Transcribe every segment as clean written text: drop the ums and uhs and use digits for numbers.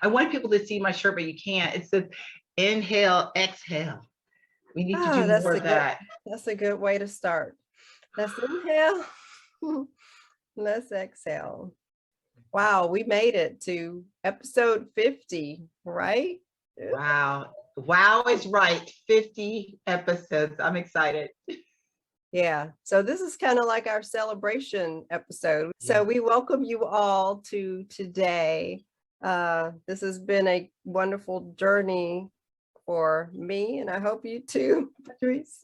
I want people to see my shirt, but you can't. It says inhale, exhale. We need to Oh, do more of that. that's a good way to start. Let's inhale. Let's exhale. Wow, we made it to episode 50, right? Wow. Wow is right. 50 episodes. I'm excited. Yeah. So this is kind of like our celebration episode. So Yeah. we welcome you all to today. This has been a wonderful journey for me, and I hope you too, Patrice.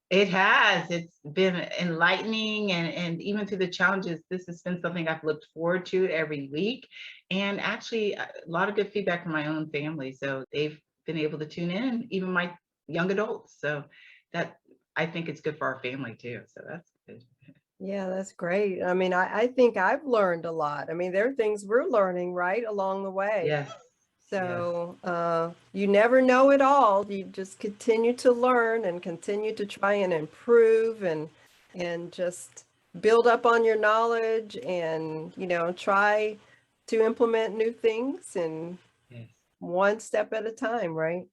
It has. It's been enlightening, and even through the challenges, this has been something I've looked forward to every week. And actually, a lot of good feedback from my own family. So they've been able to tune in, even my young adults. So that I think it's good for our family too. So that's good. Yeah, that's great. I mean, I think I've learned a lot. I mean, there are things we're learning right along the way. Yes. Yes. So you never know it all. You just continue to learn and continue to try and improve and just build up on your knowledge and, try to implement new things and Yes. one step at a time, right?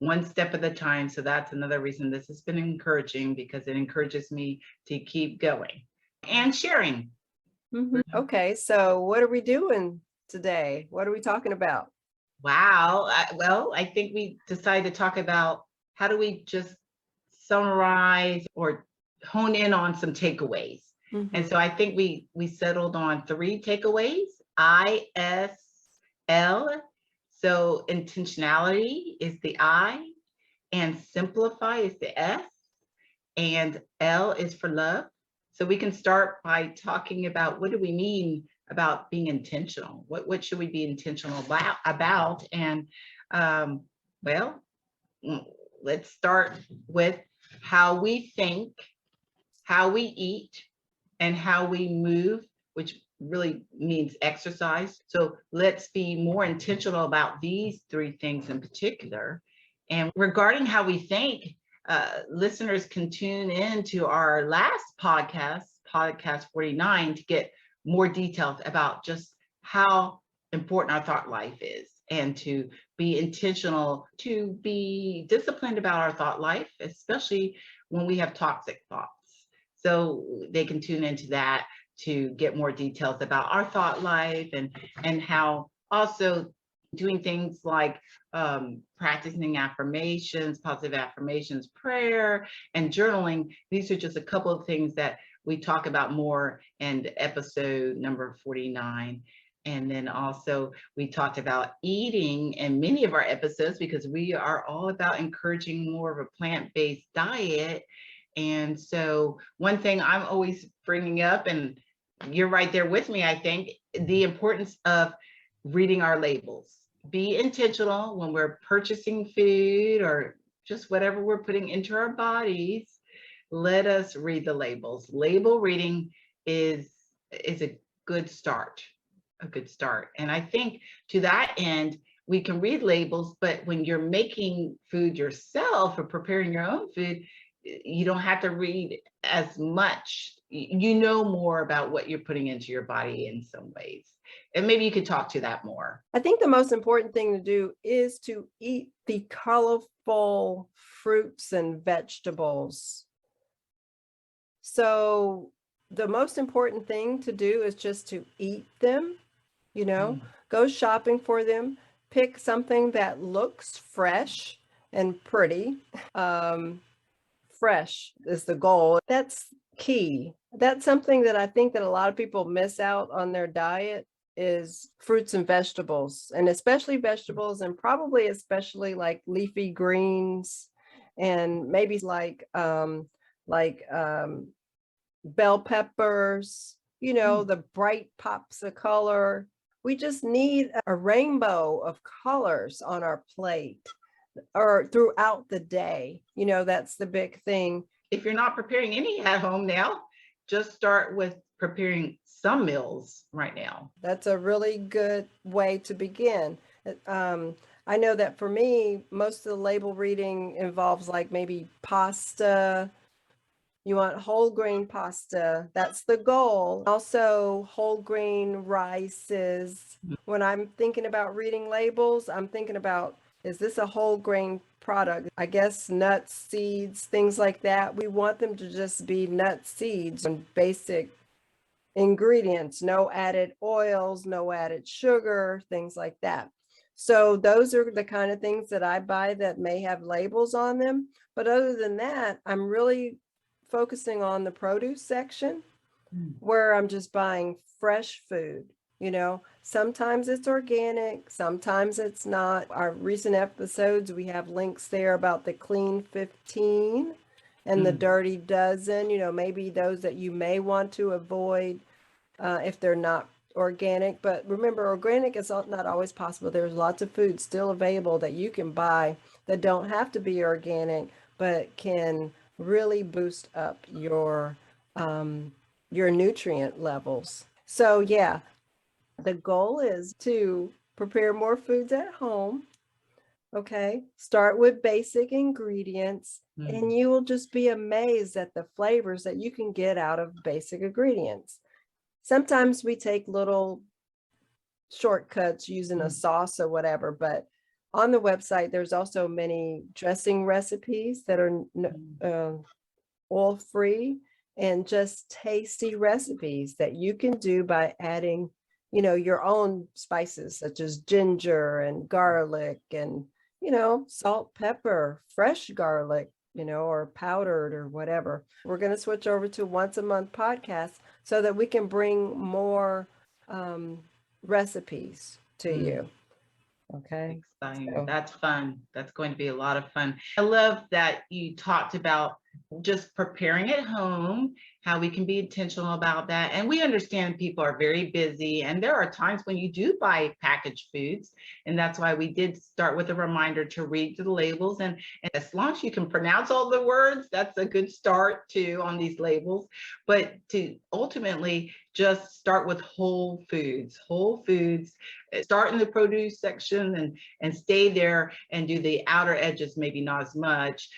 One step at a time. So that's another reason this has been encouraging because it encourages me to keep going and sharing. Okay, so what are we doing today? What are we talking about? Wow. Well, I think we decided to talk about how do we just summarize or hone in on some takeaways. And so I think we settled on 3 takeaways. ISL. So intentionality is the I, and simplify is the S, and L is for love. So we can start by talking about what do we mean about being intentional? What should we be intentional about? And um, well, let's start with how we think, how we eat, and how we move, which really means exercise. So let's be more intentional about these 3 things in particular. And regarding how we think, listeners can tune in to our last podcast 49, to get more details about just how important our thought life is and to be intentional, to be disciplined about our thought life, especially when we have toxic thoughts. So they can tune into that to get more details about our thought life and how also doing things like practicing affirmations, positive affirmations, prayer, and journaling. These are just a couple of things that we talk about more in episode number 49. And then also we talked about eating in many of our episodes because we are all about encouraging more of a plant-based diet. And so one thing I'm always bringing up, and you're right there with me, I think, the importance of reading our labels. Be intentional when we're purchasing food or just whatever we're putting into our bodies. Let us read the labels. Label reading is a good start, a good start. And I think to that end, we can read labels, but when you're making food yourself or preparing your own food, you don't have to read as much. You know more about what you're putting into your body in some ways. And maybe you could talk to that more. I think the most important thing to do is to eat the colorful fruits and vegetables. So the most important thing to do is just to eat them, go shopping for them, pick something that looks fresh and pretty. Fresh is the goal. That's key. That's something that I think that a lot of people miss out on their diet is fruits and vegetables, and especially vegetables, and probably especially like leafy greens and maybe like bell peppers, the bright pops of color. We just need a rainbow of colors on our plate or throughout the day. That's the big thing. If you're not preparing any at home now, just start with preparing some meals right now. That's a really good way to begin. I know that for me, most of the label reading involves like maybe pasta, You want whole grain pasta. That's the goal. Also, whole grain rices. When I'm thinking about reading labels, I'm thinking about, is this a whole grain product? I guess nuts, seeds, things like that. We want them to just be nuts, seeds, and basic ingredients, no added oils, no added sugar, things like that. So those are the kind of things that I buy that may have labels on them. But other than that, I'm really focusing on the produce section Mm. where I'm just buying fresh food. Sometimes it's organic, sometimes it's not. Our recent episodes, we have links there about the Clean 15 and the Mm. Dirty Dozen, maybe those that you may want to avoid if they're not organic. But remember, organic is not always possible. There's lots of foods still available that you can buy that don't have to be organic, but can really boost up your nutrient levels. So yeah, the goal is to prepare more foods at home. Okay, start with basic ingredients, and Mm. you will just be amazed at the flavors that you can get out of basic ingredients. Sometimes we take little shortcuts using a Mm. sauce or whatever, but on the website, there's also many dressing recipes that are oil-free and just tasty recipes that you can do by adding, your own spices such as ginger and garlic and, salt, pepper, fresh garlic, or powdered or whatever. We're going to switch over to once a month podcast so that we can bring more recipes to Mm. you. Okay. Exciting. So, That's fun. That's going to be a lot of fun. I love that you talked about just preparing at home, how we can be intentional about that. And we understand people are very busy, and there are times when you do buy packaged foods. And that's why we did start with a reminder to read the labels. And as long as you can pronounce all the words, that's a good start too on these labels. But to ultimately just start with whole foods, start in the produce section and stay there and do the outer edges, maybe not as much.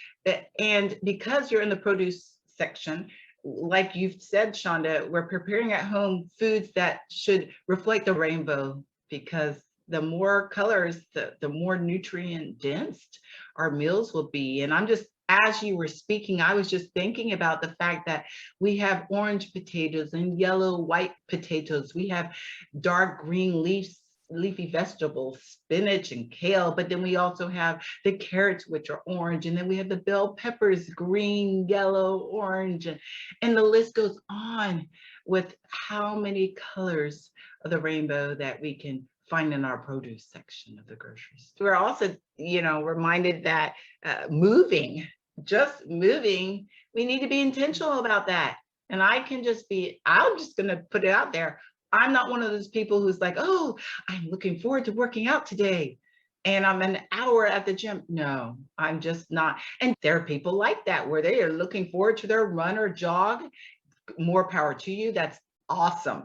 And because you're in the produce section, like you've said, Shonda, we're preparing at home foods that should reflect the rainbow, because the more colors, the more nutrient dense our meals will be. And I'm just, as you were speaking, I was just thinking about the fact that we have orange potatoes and yellow, white potatoes. We have dark green leafy vegetables, spinach and kale, but then we also have the carrots, which are orange, and then we have the bell peppers, green, yellow, orange, and the list goes on with how many colors of the rainbow that we can find in our produce section of the grocery store. We're also, reminded that just moving, we need to be intentional about that. And I'm just going to put it out there. I'm not one of those people who's like, oh, I'm looking forward to working out today and I'm an hour at the gym. No, I'm just not. And there are people like that where they are looking forward to their run or jog. More power to you. That's awesome.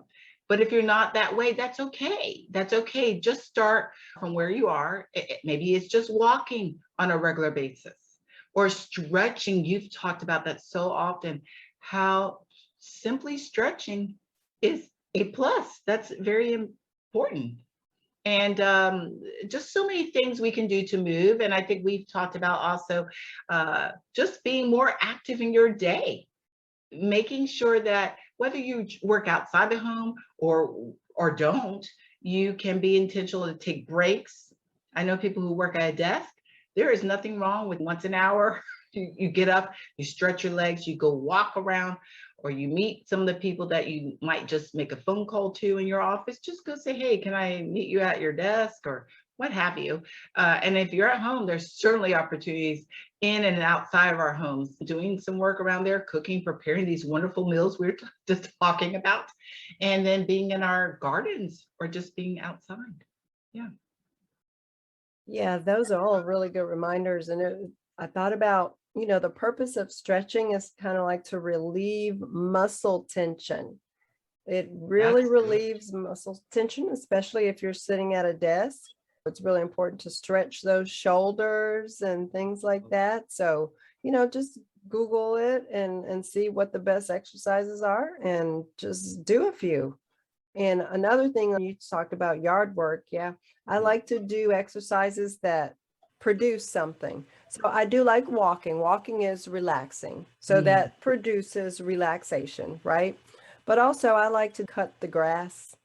But if you're not that way, that's okay. That's okay. Just start from where you are. Maybe it's just walking on a regular basis or stretching. You've talked about that so often, how simply stretching is a plus. That's very important. And just so many things we can do to move. And I think we've talked about also just being more active in your day, making sure that whether you work outside the home or don't, you can be intentional to take breaks. I know people who work at a desk. There is nothing wrong with once an hour. You get up, you stretch your legs, you go walk around, or you meet some of the people that you might just make a phone call to in your office. Just go say, hey, can I meet you at your desk or what have you? And if you're at home, there's certainly opportunities in and outside of our homes, doing some work around there, cooking, preparing these wonderful meals we were just talking about, and then being in our gardens or just being outside. Yeah. yeah, those are all really good reminders. And I thought about, the purpose of stretching is kind of like to relieve muscle tension. It really That's good. relieves muscle tension, especially if you're sitting at a desk. It's really important to stretch those shoulders and things like that. So, just Google it and see what the best exercises are and just do a few. And another thing you talked about yard work. Yeah, I like to do exercises that produce something. So I do like walking. Walking is relaxing. So Mm, that produces relaxation, right? But also I like to cut the grass.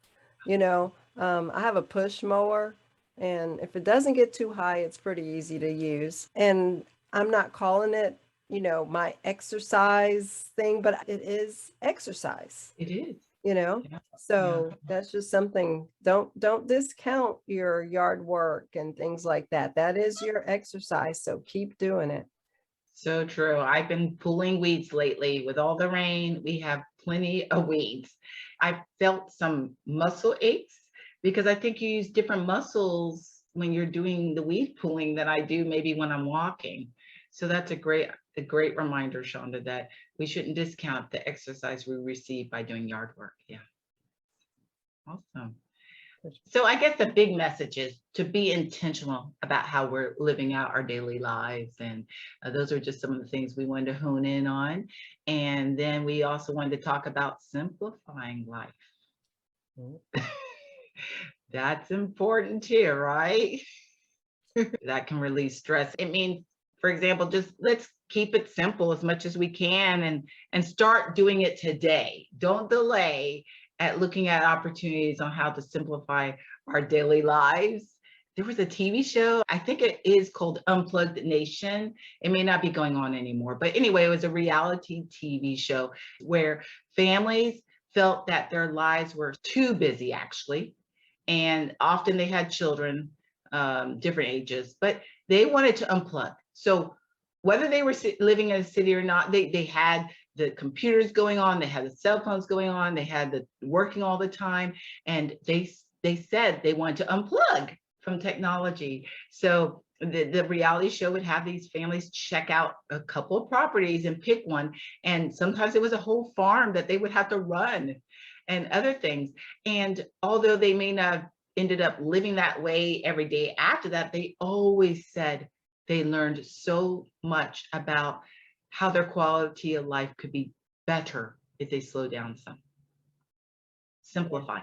You know, I have a push mower, and if it doesn't get too high, it's pretty easy to use. And I'm not calling it, my exercise thing, but it is exercise, it is. you know? Yeah. Yeah. So that's just something, don't discount your yard work and things like that. That is your exercise, so keep doing it. So true. I've been pulling weeds lately. With all the rain, we have plenty of weeds. I felt some muscle aches because I think you use different muscles when you're doing the weed pulling than I do maybe when I'm walking. So that's a great reminder, Shonda, that we shouldn't discount the exercise we receive by doing yard work. Yeah. Awesome. So I guess the big message is to be intentional about how we're living out our daily lives. And those are just some of the things we wanted to hone in on. And then we also wanted to talk about simplifying life. Mhm. That's important too, right? That can release stress. It means, for example, just let's keep it simple as much as we can and start doing it today. Don't delay at looking at opportunities on how to simplify our daily lives. There was a TV show, I think it is called Unplugged Nation. It may not be going on anymore, but anyway, it was a reality TV show where families felt that their lives were too busy, actually. And often they had children, different ages, but they wanted to unplug. So whether they were living in a city or not, they had the computers going on, they had the cell phones going on, they had the working all the time, and they said they wanted to unplug from technology. So the reality show would have these families check out a couple of properties and pick one, and sometimes it was a whole farm that they would have to run and other things. And although they may not have ended up living that way every day after that, they always said they learned so much about how their quality of life could be better if they slow down some. Simplify.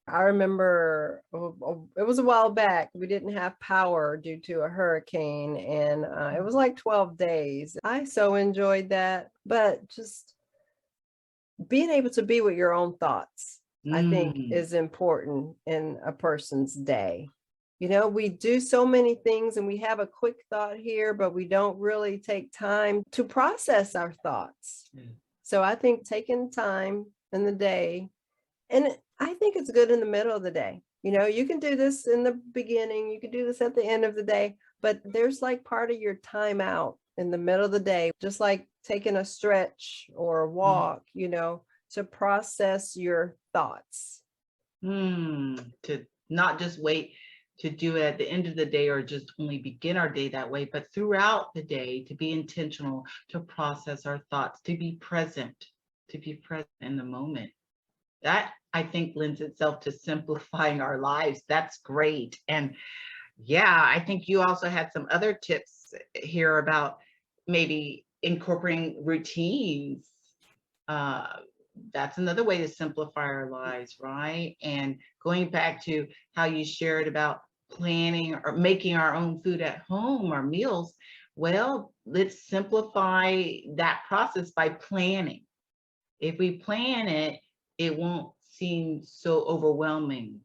I remember it was a while back. We didn't have power due to a hurricane, and it was like 12 days. I so enjoyed that, but just being able to be with your own thoughts, I think, Mm, is important in a person's day. We do so many things and we have a quick thought here, but we don't really take time to process our thoughts. yeah. So I think taking time in the day, and I think it's good in the middle of the day. You can do this in the beginning, you can do this at the end of the day, but there's like part of your time out in the middle of the day, just like taking a stretch or a Mm. walk, to process your thoughts. To not just wait to do it at the end of the day or just only begin our day that way, but throughout the day to be intentional, to process our thoughts, to be present in the moment. That I think lends itself to simplifying our lives. That's great. And yeah, I think you also had some other tips here about maybe incorporating routines. Uh, that's another way to simplify our lives, right? And going back to how you shared about planning or making our own food at home, our meals, well, let's simplify that process by planning. If we plan it, it won't seem so overwhelming,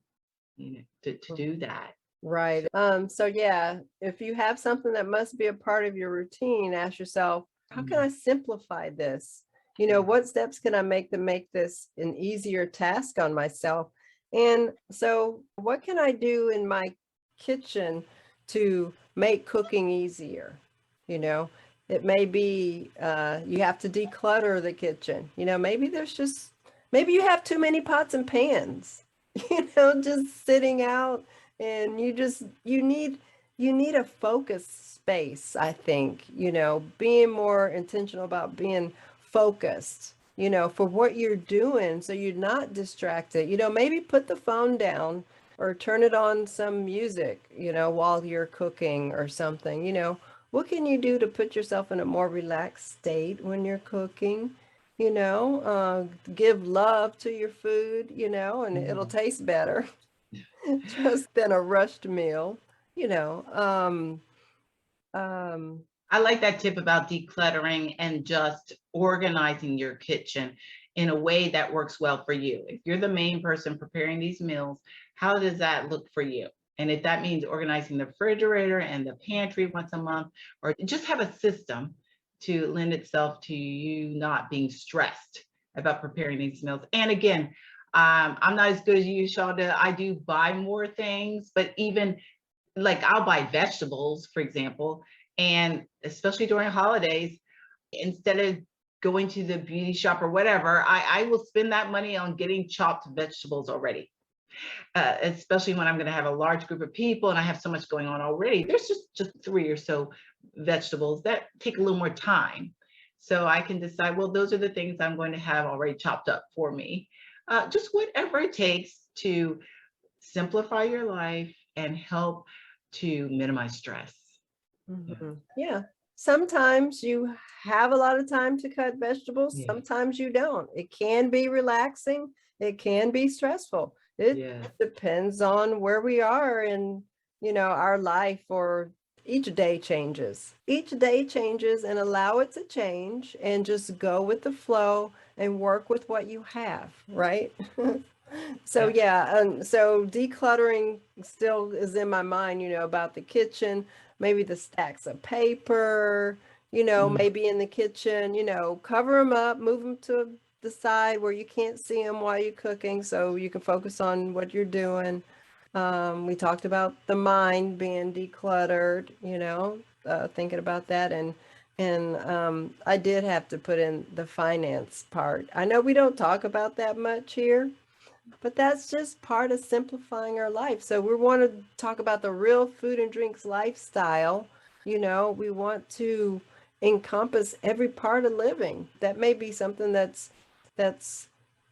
to do that. Right. So yeah, if you have something that must be a part of your routine, ask yourself, how can Mm, I simplify this? yeah. What steps can I make to make this an easier task on myself? And so what can I do in my kitchen to make cooking easier? You know, it may be you have to declutter the kitchen. Maybe you have too many pots and pans, just sitting out, and you need a focus space. I think, being more intentional about being focused, for what you're doing, so you're not distracted. Maybe put the phone down or turn it on some music, while you're cooking or something. what can you do to put yourself in a more relaxed state when you're cooking? Give love to your food, and it'll taste better just than a rushed meal, you know. Um, I like that tip about decluttering and just organizing your kitchen in a way that works well for you. If you're the main person preparing these meals, how does that look for you? And if that means organizing the refrigerator and the pantry once a month, or just have a system to lend itself to you not being stressed about preparing these meals. And again, I'm not as good as you, Shonda. I do buy more things, but even like I'll buy vegetables, for example, and especially during holidays, instead of going to the beauty shop or whatever, I will spend that money on getting chopped vegetables already. Especially when I'm going to have a large group of people and I have so much going on already. There's just 3 or so vegetables that take a little more time. So I can decide, well, those are the things I'm going to have already chopped up for me. Just whatever it takes to simplify your life and help to minimize stress. Yeah. Sometimes you have a lot of time to cut vegetables. Yeah. Sometimes you don't. It can be relaxing. It can be stressful. It Yeah. depends on where we are in, our life, or each day changes. Each day changes, and allow it to change and just go with the flow and work with what you have, right? So so decluttering still is in my mind, about the kitchen, maybe the stacks of paper, maybe in the kitchen, cover them up, move them to the side where you can't see them while you're cooking so you can focus on what you're doing. We talked about the mind being decluttered, thinking about that. And I did have to put in the finance part. I know we don't talk about that much here, but that's just part of simplifying our life. So we want to talk about the real food and drinks lifestyle. We want to encompass every part of living. That may be something that's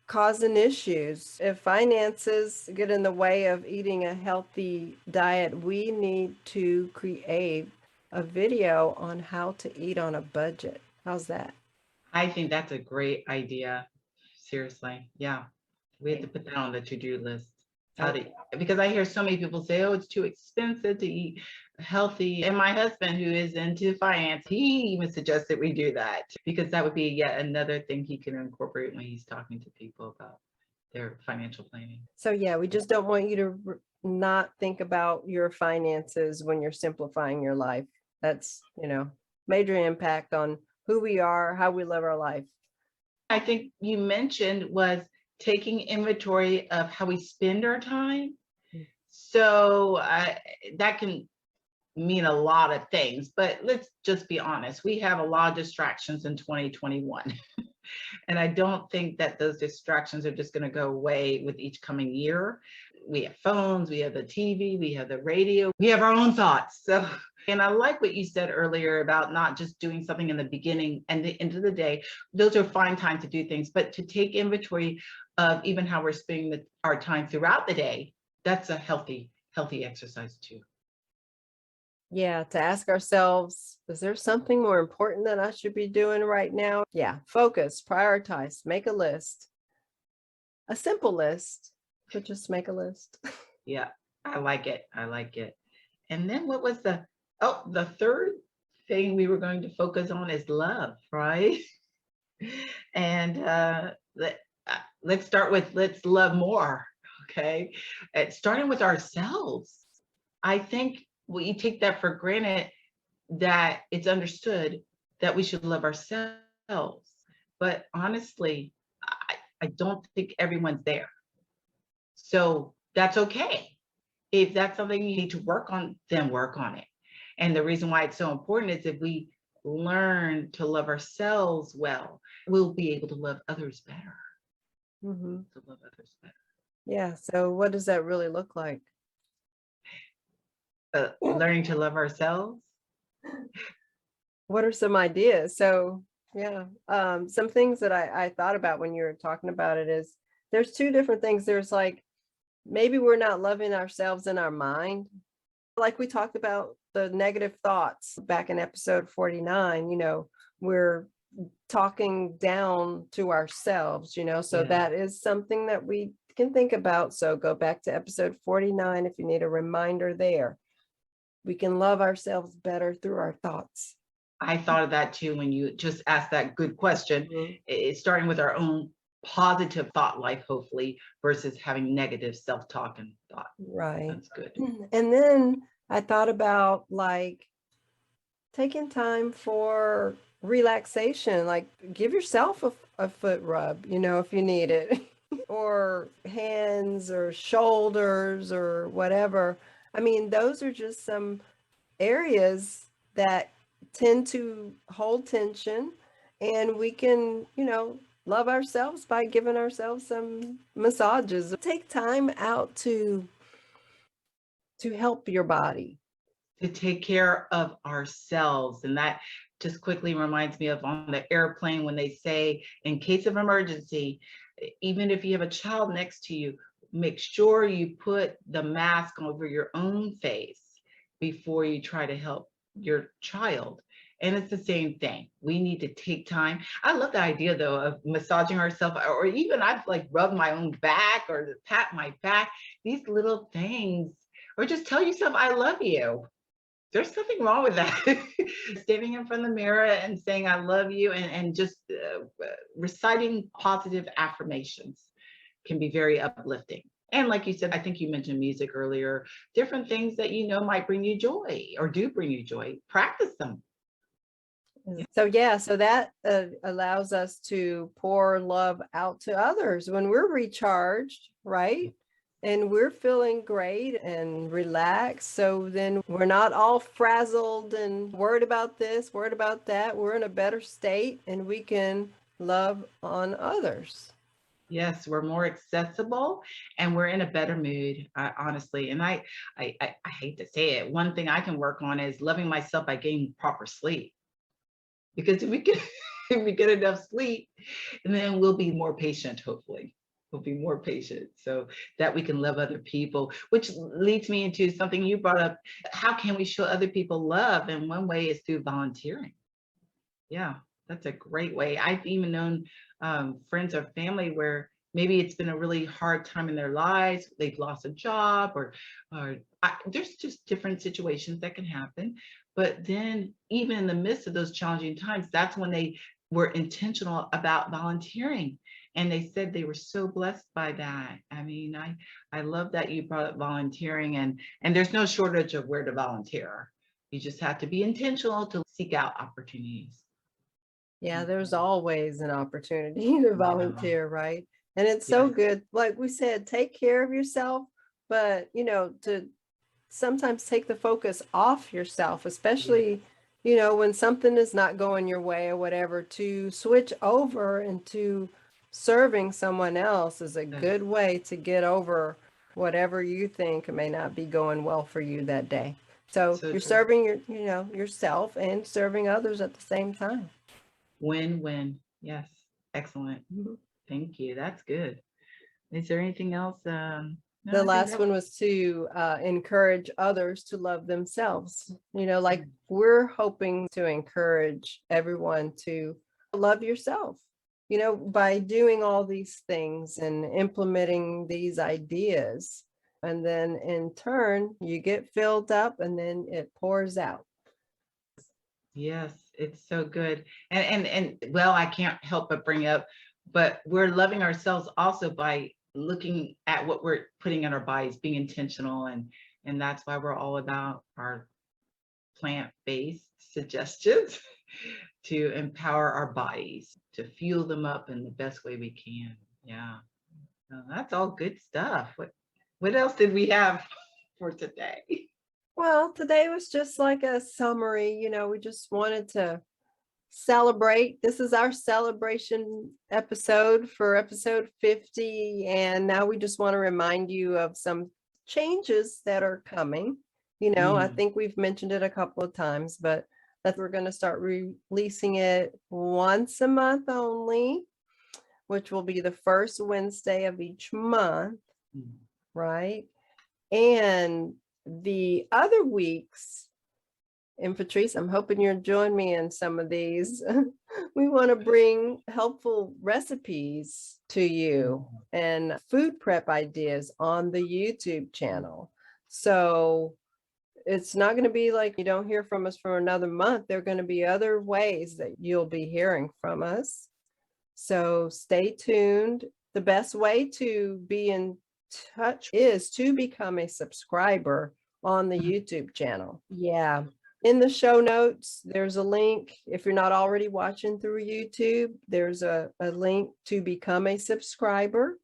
causing issues. If finances get in the way of eating a healthy diet, we need to create a video on how to eat on a budget. How's that? I think that's a great idea. Seriously. Yeah. We have to put that on the to-do list. Because I hear so many people say, oh, it's too expensive to eat healthy. And my husband, who is into finance, he even suggested we do that because that would be yet another thing he can incorporate when he's talking to people about their financial planning. So yeah, we just don't want you to not think about your finances when you're simplifying your life. That's, major impact on who we are, how we live our life. I think you mentioned was taking inventory of how we spend our time. So that can mean a lot of things, but let's just be honest. We have a lot of distractions in 2021. And I don't think that those distractions are just going to go away with each coming year. We have phones, we have the TV, we have the radio, we have our own thoughts. So, and I like what you said earlier about not just doing something in the beginning and the end of the day. Those are fine time to do things, but to take inventory of even how we're spending our time throughout the day, that's a healthy exercise too. Yeah, to ask ourselves, is there something more important that I should be doing right now? Yeah, focus, prioritize, make a list. A simple list, but just make a list. Yeah, I like it. I like it. And then what was the third thing we were going to focus on is love, right? And let's start with let's love more, okay? Starting with ourselves. I think we take that for granted that it's understood that we should love ourselves. But honestly, I don't think everyone's there. So that's okay. If that's something you need to work on, then work on it. And the reason why it's so important is if we learn to love ourselves well, we'll be able to love others better. Mhm. To love others better. Yeah, so what does that really look like? Learning to love ourselves. What are some ideas? So yeah, some things that I thought about when you were talking about it is there's two different things. There's like, maybe we're not loving ourselves in our mind. A like we talked about the negative thoughts back in episode 49, we're talking down to ourselves, so Yeah. that is something that we can think about. So go back to episode 49 if you need a reminder there. We can love ourselves better through our thoughts. I thought of that too when you just asked that good question. Mhm. It's starting with our own positive thought life, hopefully, versus having negative self-talk and thought. Right. That's good. And then I thought about like taking time for relaxation, like give yourself a foot rub, if you need it, or hands or shoulders or whatever. I mean, those are just some areas that tend to hold tension, and we can, love ourselves by giving ourselves some massages. Take time out to help your body. To take care of ourselves. And that just quickly reminds me of on the airplane when they say, in case of emergency, even if you have a child next to you, make sure you put the mask over your own face before you try to help your child. And it's the same thing. We need to take time. I love the idea though of massaging ourselves, or even I've like rubbed my own back or pat my back, these little things, or just tell yourself, I love you. There's nothing wrong with that. Standing in front of the mirror and saying, I love you, and just reciting positive affirmations can be very uplifting. And like you said, I think you mentioned music earlier, different things that might bring you joy or do bring you joy. Practice them. So so that allows us to pour love out to others when we're recharged, right? And we're feeling great and relaxed. So then we're not all frazzled and worried about this, worried about that. We're in a better state and we can love on others. Yes, we're more accessible and we're in a better mood, honestly. And I hate to say it. One thing I can work on is loving myself by getting proper sleep. Because if we get if we get enough sleep, and then we'll be more patient, hopefully. We'll be more patient so that we can love other people, which leads me into something you brought up. How can we show other people love? And one way is through volunteering. Yeah, that's a great way. I've even known friends or family where maybe it's been a really hard time in their lives. They've lost a job, or there's just different situations that can happen. But then, even in the midst of those challenging times, that's when they were intentional about volunteering. And they said they were so blessed by that. I mean, I love that you brought up volunteering, and there's no shortage of where to volunteer. You just have to be intentional to seek out opportunities. Yeah, there's always an opportunity to Yeah. volunteer, right? And it's so Yes. good. Like we said, take care of yourself, but to sometimes take the focus off yourself, especially, when something is not going your way or whatever, to switch over into serving someone else is a Yes. good way to get over whatever you think may not be going well for you that day. So So you're true. serving yourself and serving others at the same time. Win-win. Yes. Excellent. Mhm. Thank you. That's good. Is there anything else? No, The I think last that one was to encourage others to love themselves. Like Mm. we're hoping to encourage everyone to love yourself, by doing all these things and implementing these ideas. And then in turn, you get filled up and then it pours out. Yes, it's so good. And well, I can't help but bring up, but we're loving ourselves also by looking at what we're putting in our bodies, being intentional, and that's why we're all about our plant-based suggestions to empower our bodies, to fuel them up in the best way we can. Yeah. That's all good stuff. What else did we have for today? Well, today was just like a summary, we just wanted to celebrate. This is our celebration episode for episode 50. And now we just want to remind you of some changes that are coming. I Mm, think we've mentioned it a couple of times, but that we're going to start releasing it once a month only, which will be the first Wednesday of each month, mm. right? And the other weeks, and Patrice, I'm hoping you'll join me in some of these. We want to bring helpful recipes to you and food prep ideas on the YouTube channel. So it's not going to be like you don't hear from us for another month. There are going to be other ways that you'll be hearing from us. So stay tuned. The best way to be in touch is to become a subscriber on the YouTube channel. Yeah. In the show notes, there's a link. If you're not already watching through YouTube, there's a link to become a subscriber.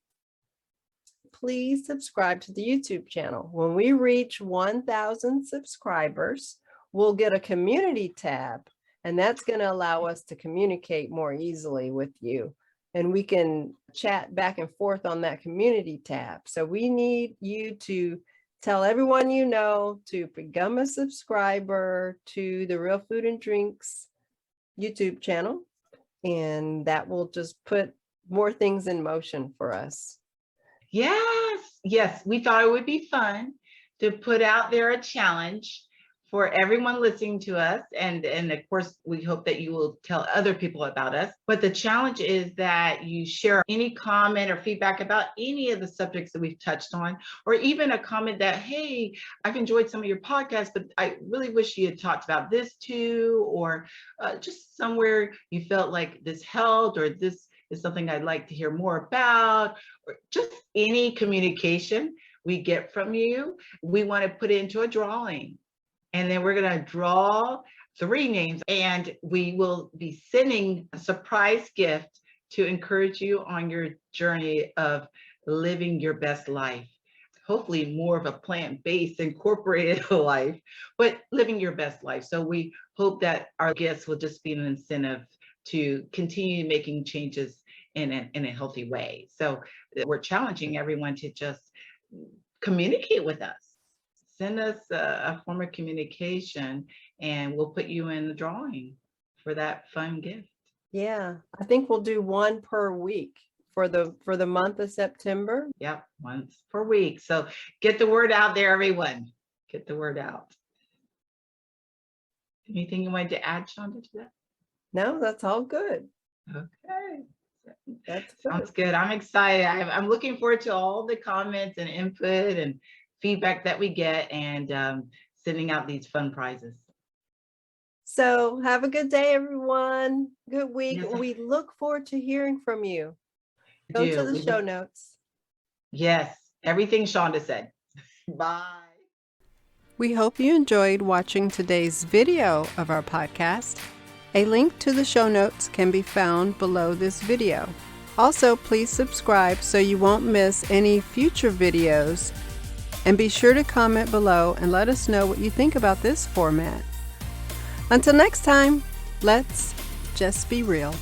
Please subscribe to the YouTube channel. When we reach 1,000 subscribers, we'll get a community tab, and that's going to allow us to communicate more easily with you. And we can chat back and forth on that community tab. So we need you to tell everyone you know to become a subscriber to the Real Food and Drinks YouTube channel. And that will just put more things in motion for us. Yes, we thought it would be fun to put out there a challenge for everyone listening to us. And of course, we hope that you will tell other people about us. But the challenge is that you share any comment or feedback about any of the subjects that we've touched on, or even a comment that, hey, I've enjoyed some of your podcasts, but I really wish you had talked about this too, or just somewhere you felt like this helped, or this is something I'd like to hear more about, or just any communication we get from you. We want to put it into a drawing. And then we're going to draw 3 names, and we will be sending a surprise gift to encourage you on your journey of living your best life. Hopefully more of a plant-based incorporated life, but living your best life. So we hope that our gifts will just be an incentive to continue making changes in a healthy way. So we're challenging everyone to just communicate with us. Send us a form of communication, and we'll put you in the drawing for that fun gift. Yeah, I think we'll do 1 per week for the month of September. Yep, once per week. So get the word out there, everyone. Get the word out. Anything you wanted to add, Shonda, to that? No, that's all good. Okay. That's Sounds good. I'm excited. I'm looking forward to all the comments and input and feedback that we get, and sending out these fun prizes. So have a good day, everyone. Good week. Yes. We look forward to hearing from you. Go to the show notes. Yes, everything Shonda said. Bye. We hope you enjoyed watching today's video of our podcast. A link to the show notes can be found below this video. Also, please subscribe so you won't miss any future videos. And be sure to comment below and let us know what you think about this format. Until next time, let's just be real.